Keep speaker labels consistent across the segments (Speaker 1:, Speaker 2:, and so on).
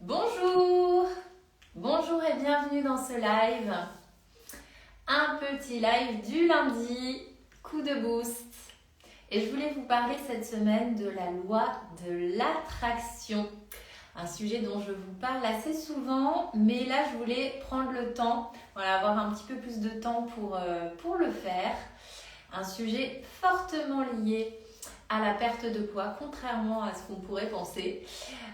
Speaker 1: Bonjour, bonjour et bienvenue dans ce live. Un petit live du lundi, coup de boost. Et je voulais vous parler cette semaine de la loi de l'attraction. Un sujet dont je vous parle assez souvent, mais là je voulais prendre le temps, avoir un petit peu plus de temps pour le faire. Un sujet fortement lié à la perte de poids, contrairement à ce qu'on pourrait penser.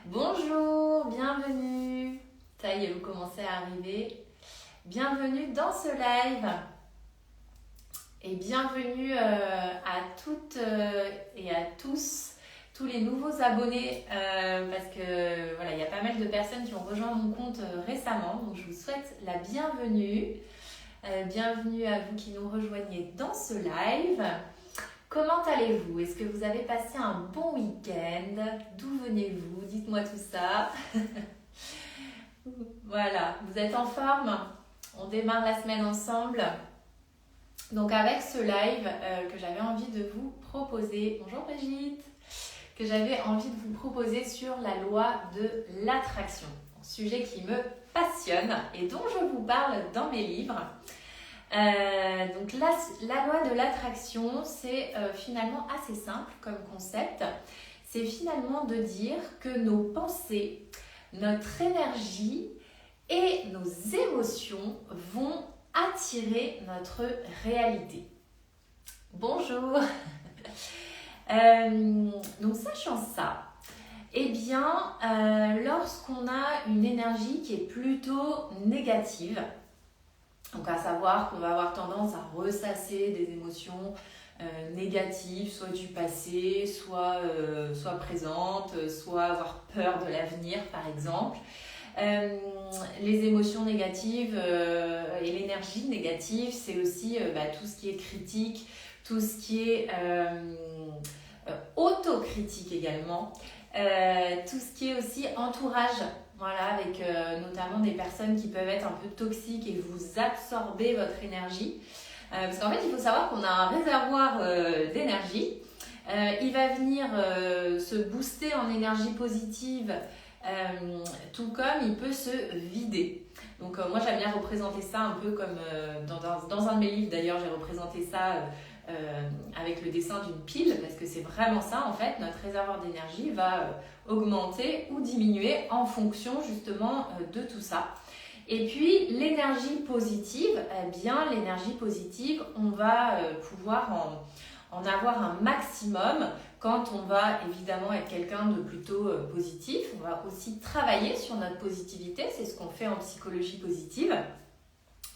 Speaker 1: Bonjour, bienvenue. Ça y est, vous commencez à arriver. Bienvenue dans ce live. Et bienvenue à toutes et à tous les nouveaux abonnés. Parce que voilà, il y a pas mal de personnes qui ont rejoint mon compte récemment. Donc je vous souhaite la bienvenue. Bienvenue à vous qui nous rejoignez dans ce live. Comment allez-vous? Est-ce que vous avez passé un bon week-end? D'où venez-vous? Dites-moi tout ça. Voilà, vous êtes en forme? On démarre la semaine ensemble. Donc avec ce live que j'avais envie de vous proposer, bonjour Brigitte, que j'avais envie de vous proposer sur la loi de l'attraction. Un sujet qui me passionne et dont je vous parle dans mes livres. Donc la loi de l'attraction, c'est finalement assez simple comme concept. C'est finalement de dire que nos pensées, notre énergie et nos émotions vont attirer notre réalité. Bonjour. Donc sachant ça, eh bien, lorsqu'on a une énergie qui est plutôt négative, donc à savoir qu'on va avoir tendance à ressasser des émotions négatives, soit du passé, soit présentes, soit avoir peur de l'avenir par exemple. Les émotions négatives et l'énergie négative, c'est aussi tout ce qui est critique, tout ce qui est autocritique également, tout ce qui est aussi entourage. Voilà, avec notamment des personnes qui peuvent être un peu toxiques et vous absorber votre énergie. Parce qu'en fait, il faut savoir qu'on a un réservoir d'énergie. Il va venir se booster en énergie positive, tout comme il peut se vider. Donc moi, j'aime bien représenter ça un peu comme dans un de mes livres, d'ailleurs, j'ai représenté ça avec le dessin d'une pile, parce que c'est vraiment ça en fait, notre réservoir d'énergie va augmenter ou diminuer en fonction justement de tout ça. Et puis l'énergie positive, l'énergie positive, on va pouvoir en avoir un maximum quand on va évidemment être quelqu'un de plutôt positif. On va aussi travailler sur notre positivité, c'est ce qu'on fait en psychologie positive.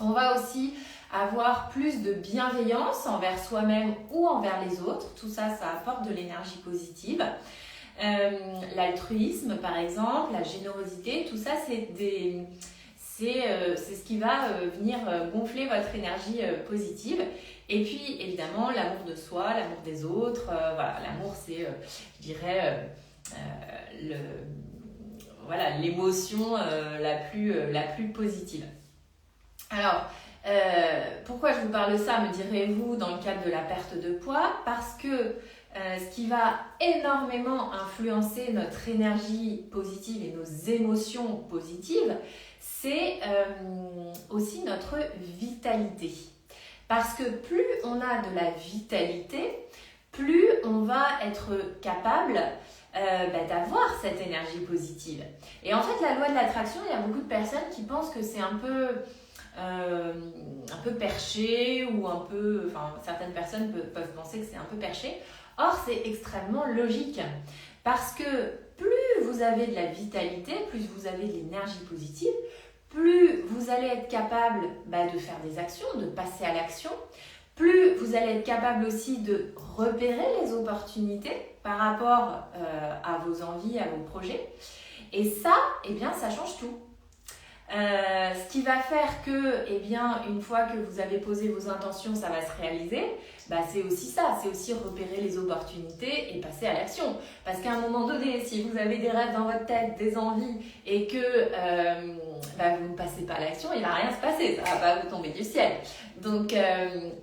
Speaker 1: On va aussi avoir plus de bienveillance envers soi-même ou envers les autres. Tout ça, ça apporte de l'énergie positive. L'altruisme, par exemple, la générosité, tout ça, c'est ce qui va venir gonfler votre énergie positive. Et puis, évidemment, l'amour de soi, l'amour des autres. L'amour, c'est, je dirais, l'émotion la plus positive. Alors, pourquoi je vous parle de ça, me direz-vous, dans le cadre de la perte de poids? Parce que ce qui va énormément influencer notre énergie positive et nos émotions positives, c'est aussi notre vitalité. Parce que plus on a de la vitalité, plus on va être capable d'avoir cette énergie positive. Et en fait, la loi de l'attraction, il y a beaucoup de personnes qui pensent que c'est un peu perché ou certaines personnes peuvent penser que c'est un peu perché. Or, c'est extrêmement logique parce que plus vous avez de la vitalité, plus vous avez de l'énergie positive, plus vous allez être capable de faire des actions, de passer à l'action, plus vous allez être capable aussi de repérer les opportunités par rapport à vos envies, à vos projets. Et ça, ça change tout. Ce qui va faire que, une fois que vous avez posé vos intentions, ça va se réaliser, c'est aussi ça, c'est aussi repérer les opportunités et passer à l'action. Parce qu'à un moment donné, si vous avez des rêves dans votre tête, des envies, et que vous ne passez pas à l'action, il ne va rien se passer, ça ne va pas vous tomber du ciel. Donc,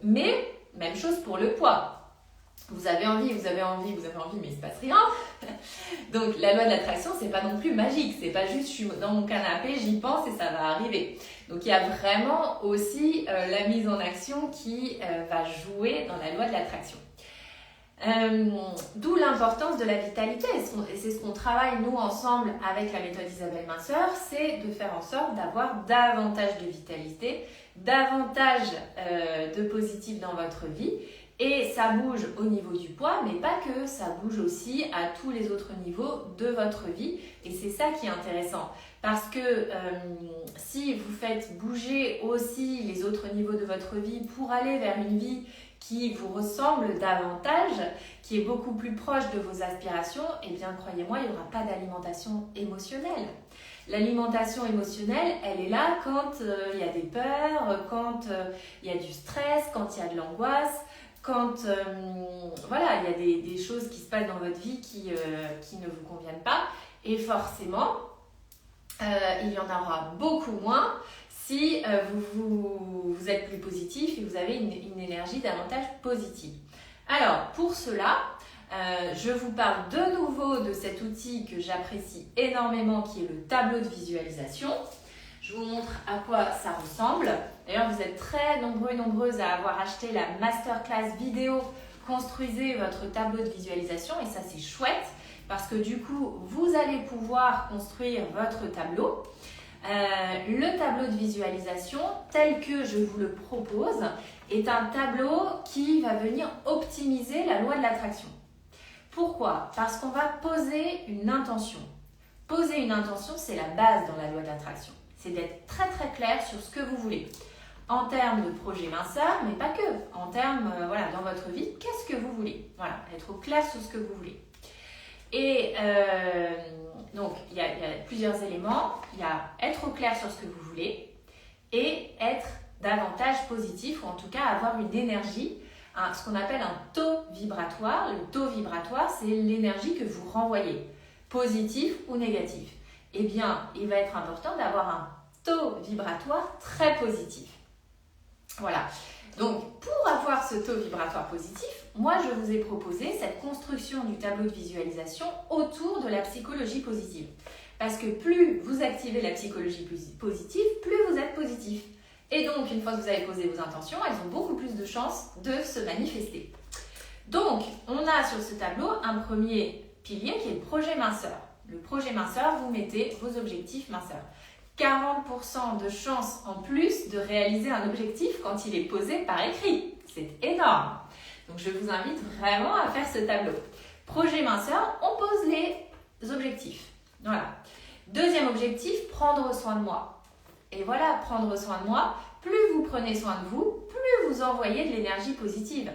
Speaker 1: mais, même chose pour le poids. vous avez envie, mais il ne se passe rien. Donc la loi de l'attraction, c'est pas non plus magique, c'est pas juste je suis dans mon canapé, j'y pense et ça va arriver. Donc il y a vraiment aussi la mise en action qui va jouer dans la loi de l'attraction. D'où l'importance de la vitalité, et c'est ce qu'on travaille nous ensemble avec la méthode Isabelle Minceur, c'est de faire en sorte d'avoir davantage de vitalité, davantage de positif dans votre vie. Et ça bouge au niveau du poids, mais pas que, ça bouge aussi à tous les autres niveaux de votre vie. Et c'est ça qui est intéressant. Parce que si vous faites bouger aussi les autres niveaux de votre vie pour aller vers une vie qui vous ressemble davantage, qui est beaucoup plus proche de vos aspirations, eh bien croyez-moi, il n'y aura pas d'alimentation émotionnelle. L'alimentation émotionnelle, elle est là quand il y a des peurs, quand il y a du stress, quand il y a de l'angoisse, quand voilà, il y a des choses qui se passent dans votre vie qui ne vous conviennent pas. Et forcément, il y en aura beaucoup moins si vous êtes plus positif et vous avez une énergie davantage positive. Alors, pour cela, je vous parle de nouveau de cet outil que j'apprécie énormément, qui est le tableau de visualisation. Je vous montre à quoi ça ressemble. D'ailleurs, vous êtes très nombreux et nombreuses à avoir acheté la masterclass vidéo « Construisez votre tableau de visualisation » et ça, c'est chouette parce que du coup, vous allez pouvoir construire votre tableau. Le tableau de visualisation, tel que je vous le propose, est un tableau qui va venir optimiser la loi de l'attraction. Pourquoi? Parce qu'on va poser une intention. Poser une intention, c'est la base dans la loi de l'attraction. C'est d'être très très clair sur ce que vous voulez. En termes de projet minceur, mais pas que. En termes, voilà, dans votre vie, qu'est-ce que vous voulez? Voilà, être au clair sur ce que vous voulez. Et donc, il y a plusieurs éléments. Il y a être au clair sur ce que vous voulez et être davantage positif, ou en tout cas avoir une énergie, ce qu'on appelle un taux vibratoire. Le taux vibratoire, c'est l'énergie que vous renvoyez, positif ou négatif. Eh bien, il va être important d'avoir un taux vibratoire très positif. Voilà. Donc, pour avoir ce taux vibratoire positif, moi, je vous ai proposé cette construction du tableau de visualisation autour de la psychologie positive. Parce que plus vous activez la psychologie positive, plus vous êtes positif. Et donc, une fois que vous avez posé vos intentions, elles ont beaucoup plus de chances de se manifester. Donc, on a sur ce tableau un premier pilier qui est le projet minceur. Le projet minceur, vous mettez vos objectifs minceurs. 40% de chances en plus de réaliser un objectif quand il est posé par écrit. C'est énorme. Donc, je vous invite vraiment à faire ce tableau. Projet minceur, on pose les objectifs. Voilà. Deuxième objectif, prendre soin de moi. Et voilà, prendre soin de moi, plus vous prenez soin de vous, plus vous envoyez de l'énergie positive.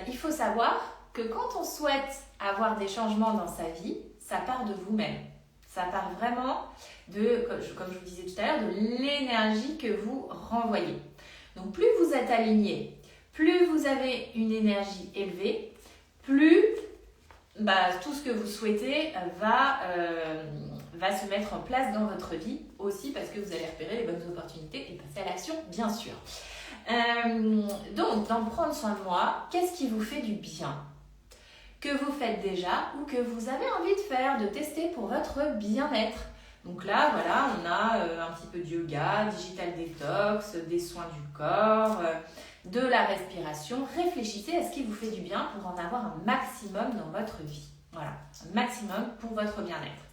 Speaker 1: Il faut savoir que quand on souhaite avoir des changements dans sa vie, ça part de vous-même. Ça part vraiment de, comme je vous disais tout à l'heure, de l'énergie que vous renvoyez. Donc plus vous êtes aligné, plus vous avez une énergie élevée, plus tout ce que vous souhaitez va se mettre en place dans votre vie aussi, parce que vous allez repérer les bonnes opportunités et passer à l'action, bien sûr. Donc, dans prendre soin de moi, qu'est-ce qui vous fait du bien? Que vous faites déjà ou que vous avez envie de faire, de tester pour votre bien-être. Donc là, voilà, on a un petit peu de yoga, digital détox, des soins du corps, de la respiration. Réfléchissez à ce qui vous fait du bien pour en avoir un maximum dans votre vie. Voilà, un maximum pour votre bien-être.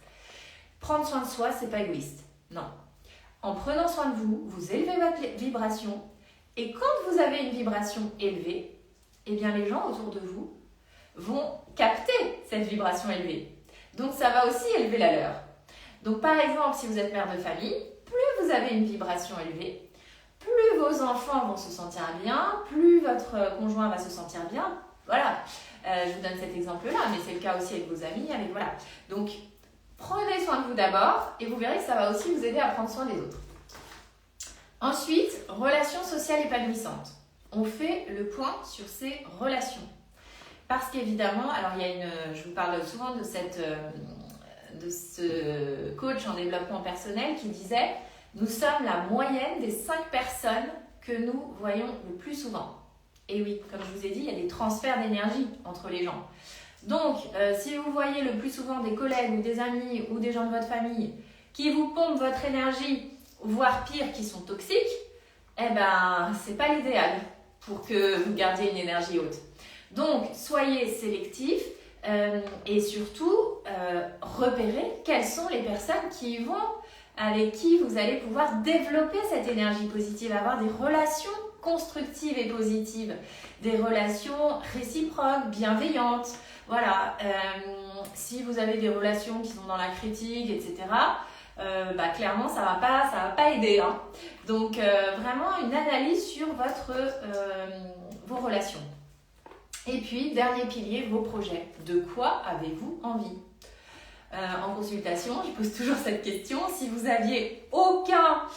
Speaker 1: Prendre soin de soi, c'est pas égoïste. Non. En prenant soin de vous, vous élevez votre vibration. Et quand vous avez une vibration élevée, eh bien les gens autour de vous vont capter cette vibration élevée. Donc ça va aussi élever la leur. Donc par exemple, si vous êtes mère de famille, plus vous avez une vibration élevée, plus vos enfants vont se sentir bien, plus votre conjoint va se sentir bien. Voilà, je vous donne cet exemple-là, mais c'est le cas aussi avec vos amis, avec voilà. Donc prenez soin de vous d'abord et vous verrez que ça va aussi vous aider à prendre soin des autres. Ensuite, relations sociales épanouissantes. On fait le point sur ces relations. Parce qu'évidemment, alors je vous parle souvent de ce coach en développement personnel qui disait « Nous sommes la moyenne des 5 personnes que nous voyons le plus souvent. » Et oui, comme je vous ai dit, il y a des transferts d'énergie entre les gens. Donc, si vous voyez le plus souvent des collègues ou des amis ou des gens de votre famille qui vous pompent votre énergie, voire pire, qui sont toxiques, eh ben, c'est pas l'idéal pour que vous gardiez une énergie haute. Donc, soyez sélectifs et surtout, repérez quelles sont les personnes avec qui vous allez pouvoir développer cette énergie positive, avoir des relations constructives et positives, des relations réciproques, bienveillantes. Voilà, si vous avez des relations qui sont dans la critique, etc., clairement, ça va pas aider. Hein. Donc, vraiment une analyse sur vos relations. Et puis, dernier pilier, vos projets. De quoi avez-vous envie ? En consultation, je pose toujours cette question. Si vous aviez aucun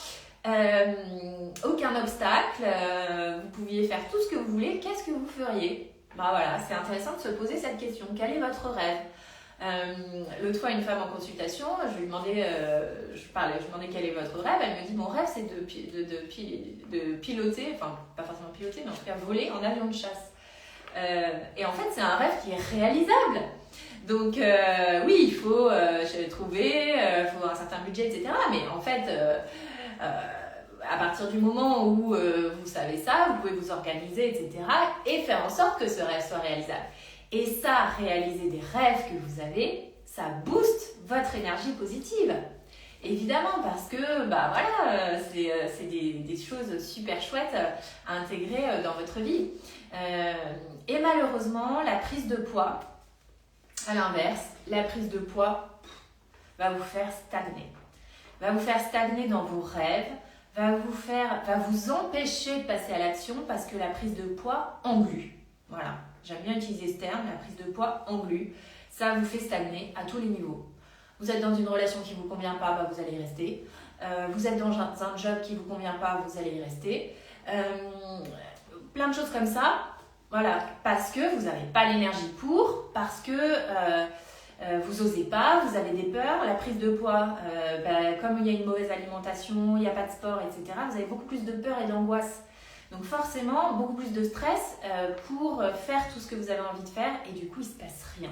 Speaker 1: obstacle, vous pouviez faire tout ce que vous voulez, qu'est-ce que vous feriez ? Voilà, c'est intéressant de se poser cette question. Quel est votre rêve ? L'autre fois, une femme en consultation, je lui demandais quel est votre rêve. Elle me dit, mon rêve, c'est de piloter, enfin, pas forcément piloter, mais en tout cas voler en avion de chasse. Et en fait, c'est un rêve qui est réalisable. Donc, oui, il faut trouver, il faut un certain budget, etc. Mais en fait, à partir du moment où vous savez ça, vous pouvez vous organiser, etc. et faire en sorte que ce rêve soit réalisable. Et ça, réaliser des rêves que vous avez, ça booste votre énergie positive. Évidemment, parce que c'est des choses super chouettes à intégrer dans votre vie. Et malheureusement, la prise de poids, à l'inverse, la prise de poids va vous faire stagner. Va vous faire stagner dans vos rêves, va vous empêcher de passer à l'action parce que la prise de poids englue. Voilà, j'aime bien utiliser ce terme, la prise de poids englue. Ça vous fait stagner à tous les niveaux. Vous êtes dans une relation qui ne vous convient pas, vous allez y rester. Vous êtes dans un job qui ne vous convient pas, vous allez y rester. Plein de choses comme ça. Voilà, parce que vous n'avez pas l'énergie pour, parce que vous n'osez pas, vous avez des peurs. La prise de poids, comme il y a une mauvaise alimentation, il n'y a pas de sport, etc., vous avez beaucoup plus de peur et d'angoisse. Donc forcément, beaucoup plus de stress pour faire tout ce que vous avez envie de faire et du coup, il ne se passe rien.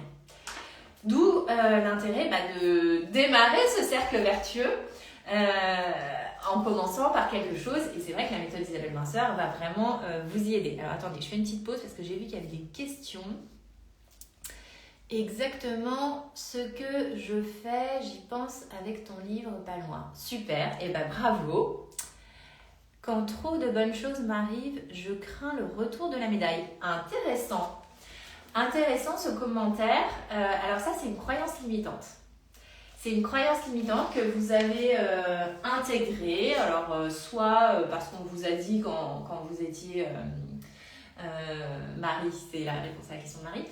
Speaker 1: D'où l'intérêt de démarrer ce cercle vertueux en commençant par quelque chose. Et c'est vrai que la méthode d'Isabelle Minceur va vraiment vous y aider. Alors attendez, je fais une petite pause parce que j'ai vu qu'il y avait des questions. Exactement ce que je fais, j'y pense avec ton livre pas loin. Super, et bravo. Quand trop de bonnes choses m'arrivent, je crains le retour de la médaille. Intéressant. Intéressant ce commentaire. Alors ça, c'est une croyance limitante. C'est une croyance limitante que vous avez intégrée. Alors, soit parce qu'on vous a dit quand vous étiez mari, c'est la réponse à la question de Marie,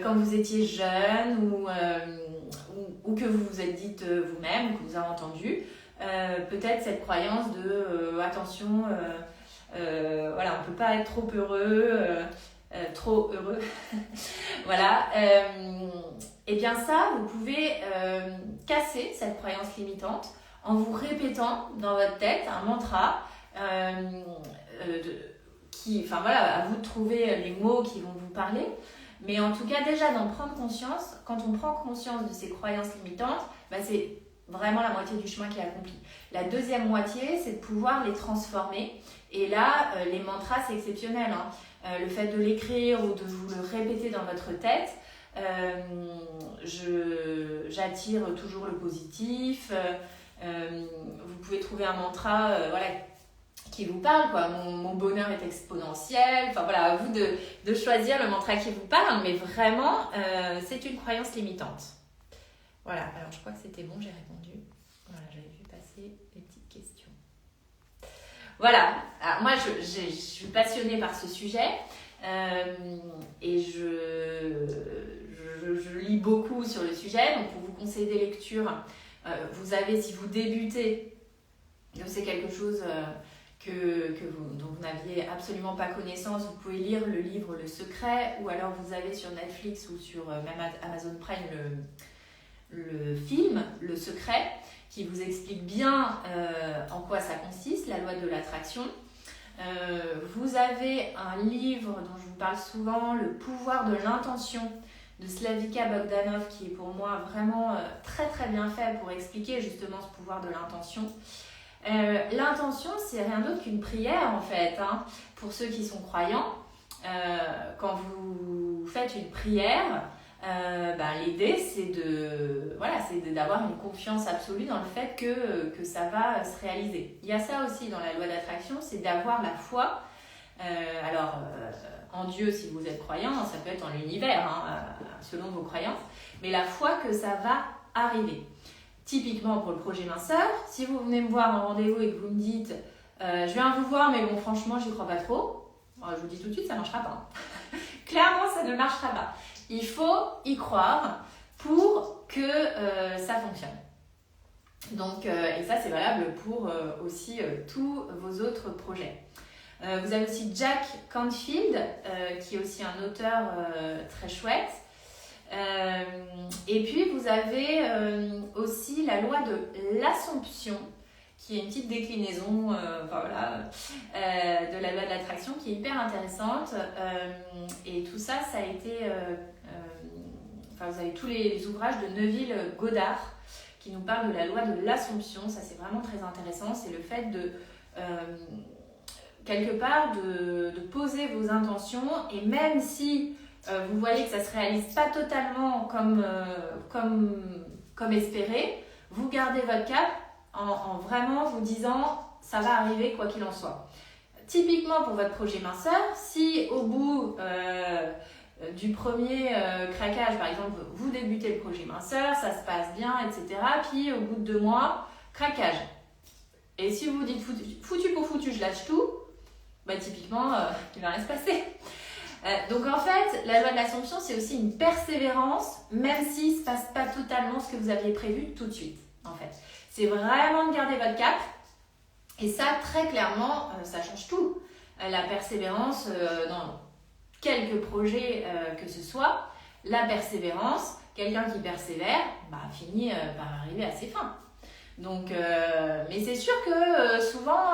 Speaker 1: quand vous étiez jeune ou que vous vous êtes dite vous-même, ou que vous avez entendu, peut-être cette croyance de attention, on ne peut pas être trop heureux. Trop heureux. Voilà. Et bien ça, vous pouvez casser cette croyance limitante en vous répétant dans votre tête un mantra à vous de trouver les mots qui vont vous parler. Mais en tout cas, déjà d'en prendre conscience, quand on prend conscience de ces croyances limitantes, c'est vraiment la moitié du chemin qui est accompli. La deuxième moitié, c'est de pouvoir les transformer. Et là, les mantras, c'est exceptionnel. Le fait de l'écrire ou de vous le répéter dans votre tête, j'attire toujours le positif. Vous pouvez trouver un mantra qui vous parle, quoi. Mon bonheur est exponentiel. Enfin voilà, à vous de choisir le mantra qui vous parle, mais vraiment, c'est une croyance limitante. Voilà, alors je crois que c'était bon, j'ai répondu. Voilà, j'avais vu passer les petites questions. Voilà, alors moi je suis passionnée par ce sujet et je lis beaucoup sur le sujet. Donc pour vous conseiller des lectures, vous avez, si vous débutez, c'est quelque chose dont vous n'aviez absolument pas connaissance, vous pouvez lire le livre Le Secret, ou alors vous avez sur Netflix ou sur même Amazon Prime le film Le Secret, qui vous explique bien en quoi ça consiste, la loi de l'attraction. Vous avez un livre dont je vous parle souvent, Le pouvoir de l'intention de Slavika Bogdanov, qui est pour moi vraiment très très bien fait pour expliquer justement ce pouvoir de l'intention. L'intention, c'est rien d'autre qu'une prière en fait, hein. Pour ceux qui sont croyants, quand vous faites une prière, l'idée c'est d'avoir une confiance absolue dans le fait que ça va se réaliser. Il y a ça aussi dans la loi d'attraction, c'est d'avoir la foi. En Dieu si vous êtes croyant, ça peut être en l'univers, hein, selon vos croyances, mais la foi que ça va arriver. Typiquement pour le projet minceur, si vous venez me voir en rendez-vous et que vous me dites je viens vous voir mais bon franchement j'y crois pas trop, je vous dis tout de suite ça ne marchera pas. Clairement ça ne marchera pas. Il faut y croire pour que ça fonctionne. Donc, et ça c'est valable pour aussi tous vos autres projets. Vous avez aussi Jack Canfield, qui est aussi un auteur très chouette. Et puis vous avez aussi la loi de l'Assomption, qui est une petite déclinaison de la loi de l'attraction qui est hyper intéressante. Et tout ça, ça a été... vous avez tous les ouvrages de Neville Goddard qui nous parlent de la loi de l'Assomption. Ça, c'est vraiment très intéressant. C'est le fait de... quelque part de poser vos intentions, et même si vous voyez que ça ne se réalise pas totalement comme espéré, vous gardez votre cap en vraiment vous disant ça va arriver quoi qu'il en soit. Typiquement pour votre projet minceur, si au bout du premier craquage, par exemple, vous débutez le projet minceur, ça se passe bien, etc. Puis au bout de 2 mois, craquage. Et si vous vous dites foutu pour foutu, je lâche tout, typiquement, il ne va rien se passer. Donc en fait, la loi de l'Assomption, c'est aussi une persévérance, même s'il ne se passe pas totalement ce que vous aviez prévu tout de suite. En fait, c'est vraiment de garder votre cap. Et ça, très clairement, ça change tout. La persévérance dans quelques projets que ce soit, la persévérance, quelqu'un qui persévère, finit par arriver à ses fins. Donc, mais c'est sûr que souvent,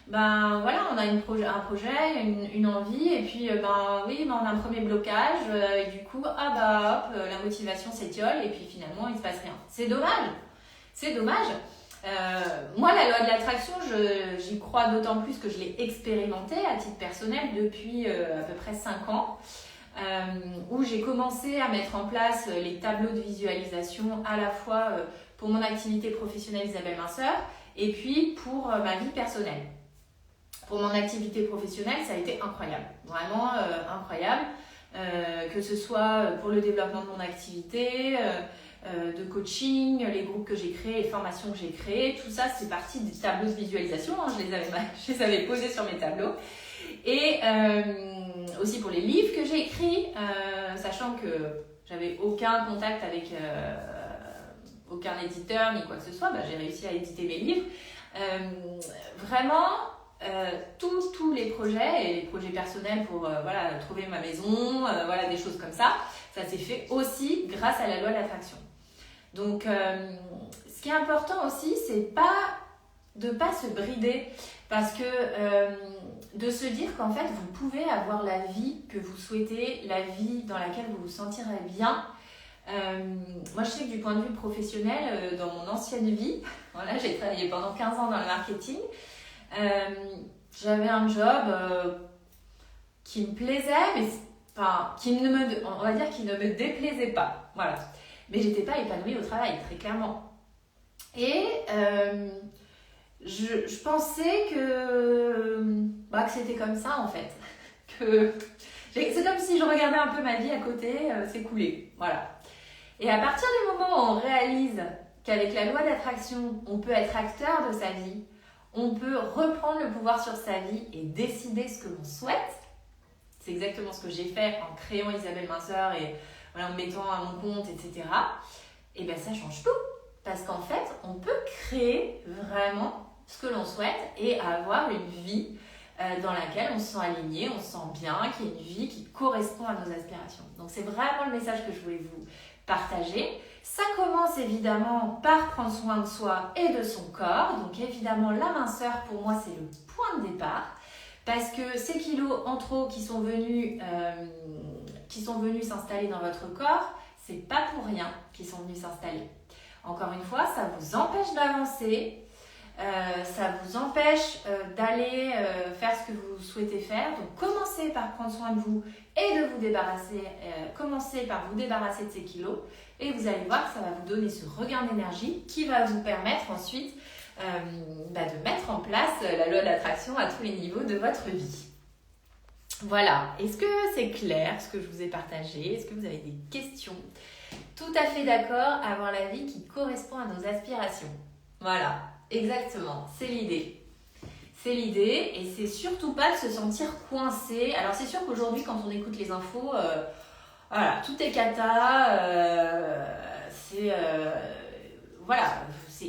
Speaker 1: on a un projet, une envie, et puis on a un premier blocage, et du coup, la motivation s'étiole, et puis finalement, il ne se passe rien. C'est dommage. C'est dommage. Moi, la loi de l'attraction, j'y crois d'autant plus que je l'ai expérimentée à titre personnel depuis à peu près 5 ans, où j'ai commencé à mettre en place les tableaux de visualisation à la fois pour mon activité professionnelle Isabelle Minceur et puis pour ma vie personnelle. Pour mon activité professionnelle, ça a été incroyable, vraiment incroyable, que ce soit pour le développement de mon activité, de coaching, les groupes que j'ai créés, les formations que j'ai créées, tout ça c'est parti des tableaux de visualisation, hein, je les avais posés sur mes tableaux. Et aussi pour les livres que j'ai écrits, sachant que j'avais aucun contact avec aucun éditeur ni quoi que ce soit, j'ai réussi à éditer mes livres. Vraiment, tous les projets, et les projets personnels pour trouver ma maison, des choses comme ça, ça s'est fait aussi grâce à la loi de l'attraction. Donc, ce qui est important aussi, c'est de pas se brider, parce que de se dire qu'en fait, vous pouvez avoir la vie que vous souhaitez, la vie dans laquelle vous vous sentirez bien. Moi, je sais que du point de vue professionnel, dans mon ancienne vie, j'ai travaillé pendant 15 ans dans le marketing, j'avais un job qui me plaisait, mais qui ne me déplaisait pas. Voilà. Mais j'étais pas épanouie au travail, très clairement. Et je pensais que c'était comme ça, en fait. C'est comme si je regardais un peu ma vie à côté s'écouler. Voilà. Et à partir du moment où on réalise qu'avec la loi d'attraction, on peut être acteur de sa vie, on peut reprendre le pouvoir sur sa vie et décider ce que l'on souhaite. C'est exactement ce que j'ai fait en créant Isabelle Minceur et en me mettant à mon compte, etc. Et ça change tout. Parce qu'en fait, on peut créer vraiment ce que l'on souhaite et avoir une vie dans laquelle on se sent aligné, on se sent bien, qui est une vie qui correspond à nos aspirations. Donc c'est vraiment le message que je voulais vous partager. Ça commence évidemment par prendre soin de soi et de son corps. Donc évidemment, la minceur, pour moi, c'est le point de départ. Parce que ces kilos en trop qui sont venus s'installer dans votre corps, c'est pas pour rien qu'ils sont venus s'installer. Encore une fois, ça vous empêche d'avancer, ça vous empêche d'aller faire ce que vous souhaitez faire. Donc commencez par prendre soin de vous et de vous débarrasser, commencez par vous débarrasser de ces kilos et vous allez voir que ça va vous donner ce regain d'énergie qui va vous permettre ensuite de mettre en place la loi d'attraction à tous les niveaux de votre vie. Voilà, est-ce que c'est clair ce que je vous ai partagé? Est-ce que vous avez des questions? Tout à fait d'accord, avoir la vie qui correspond à nos aspirations. Voilà, exactement, c'est l'idée. C'est l'idée et c'est surtout pas de se sentir coincé. Alors c'est sûr qu'aujourd'hui quand on écoute les infos, voilà, tout est cata, c'est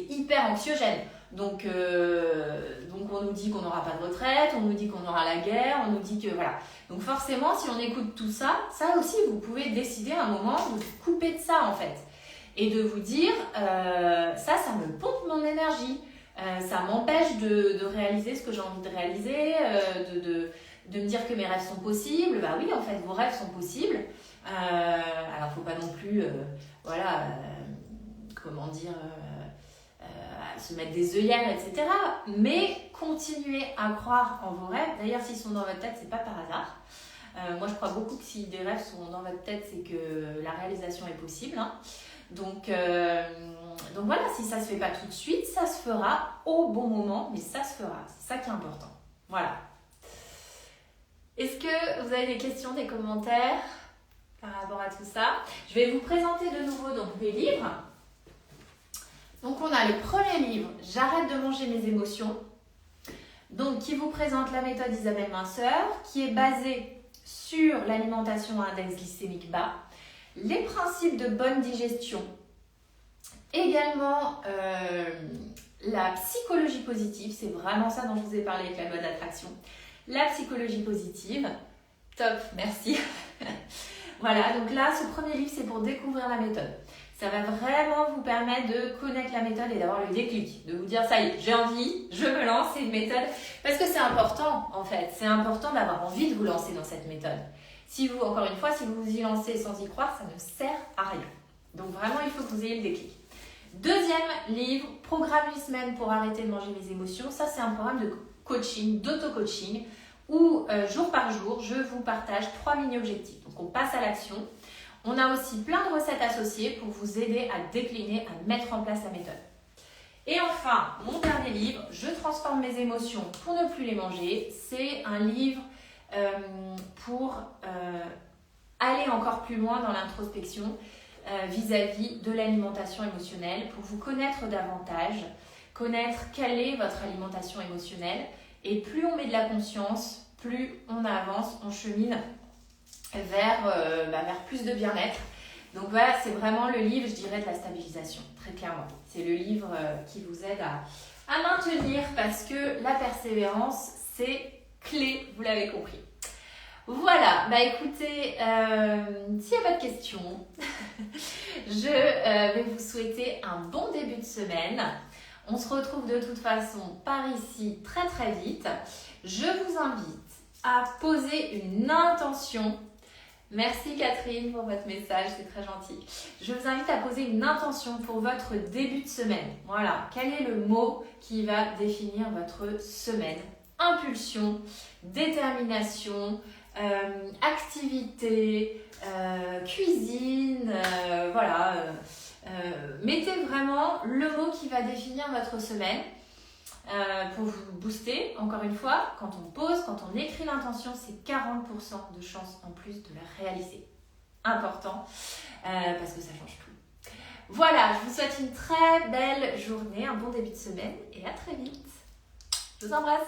Speaker 1: hyper anxiogène. Donc on nous dit qu'on n'aura pas de retraite, on nous dit qu'on aura la guerre, on nous dit que voilà. Donc forcément, si on écoute tout ça, ça aussi vous pouvez décider à un moment de couper de ça en fait. Et de vous dire, ça me pompe mon énergie, ça m'empêche de réaliser ce que j'ai envie de réaliser, de me dire que mes rêves sont possibles. Bah oui, en fait, vos rêves sont possibles. Alors, faut pas non plus, se mettre des œillères, etc. Mais continuez à croire en vos rêves. D'ailleurs, s'ils sont dans votre tête, c'est pas par hasard. Moi, je crois beaucoup que si des rêves sont dans votre tête, c'est que la réalisation est possible. Hein. Donc voilà, si ça se fait pas tout de suite, ça se fera au bon moment, mais ça se fera. C'est ça qui est important. Voilà. Est-ce que vous avez des questions, des commentaires par rapport à tout ça? Je vais vous présenter de nouveau donc les livres. Donc on a le premier livre, J'arrête de manger mes émotions, donc qui vous présente la méthode Isabelle Minceur, qui est basée sur l'alimentation à index glycémique bas, les principes de bonne digestion, également la psychologie positive, c'est vraiment ça dont je vous ai parlé avec la loi d'attraction, la psychologie positive, top, merci. Voilà, donc là, ce premier livre, c'est pour découvrir la méthode. Ça va vraiment vous permettre de connaître la méthode et d'avoir le déclic, de vous dire ça y est, j'ai envie, je me lance, c'est une méthode. Parce que c'est important en fait, c'est important d'avoir envie de vous lancer dans cette méthode. Si vous, encore une fois, si vous vous y lancez sans y croire, ça ne sert à rien. Donc vraiment, il faut que vous ayez le déclic. Deuxième livre, Programme 8 semaines pour arrêter de manger mes émotions. Ça, c'est un programme de coaching, d'auto-coaching, où jour par jour, je vous partage 3 mini-objectifs. Donc on passe à l'action. On a aussi plein de recettes associées pour vous aider à décliner, à mettre en place la méthode. Et enfin, mon dernier livre, Je transforme mes émotions pour ne plus les manger. C'est un livre pour aller encore plus loin dans l'introspection vis-à-vis de l'alimentation émotionnelle, pour vous connaître davantage, connaître quelle est votre alimentation émotionnelle. Et plus on met de la conscience, plus on avance, on chemine vers plus de bien-être. Donc voilà, c'est vraiment le livre, je dirais, de la stabilisation, très clairement. C'est le livre qui vous aide à maintenir parce que la persévérance, c'est clé, vous l'avez compris. Voilà, écoutez, s'il n'y a pas de questions, je vais vous souhaiter un bon début de semaine. On se retrouve de toute façon par ici très très vite. Je vous invite à poser une intention. Merci Catherine pour votre message, c'est très gentil. Je vous invite à poser une intention pour votre début de semaine. Voilà, quel est le mot qui va définir votre semaine? Impulsion, détermination, activité, cuisine, mettez vraiment le mot qui va définir votre semaine. Pour vous booster, encore une fois, quand on pose, quand on écrit l'intention, c'est 40% de chance en plus de la réaliser. Important, parce que ça change tout. Voilà, je vous souhaite une très belle journée, un bon début de semaine et à très vite. Je vous embrasse.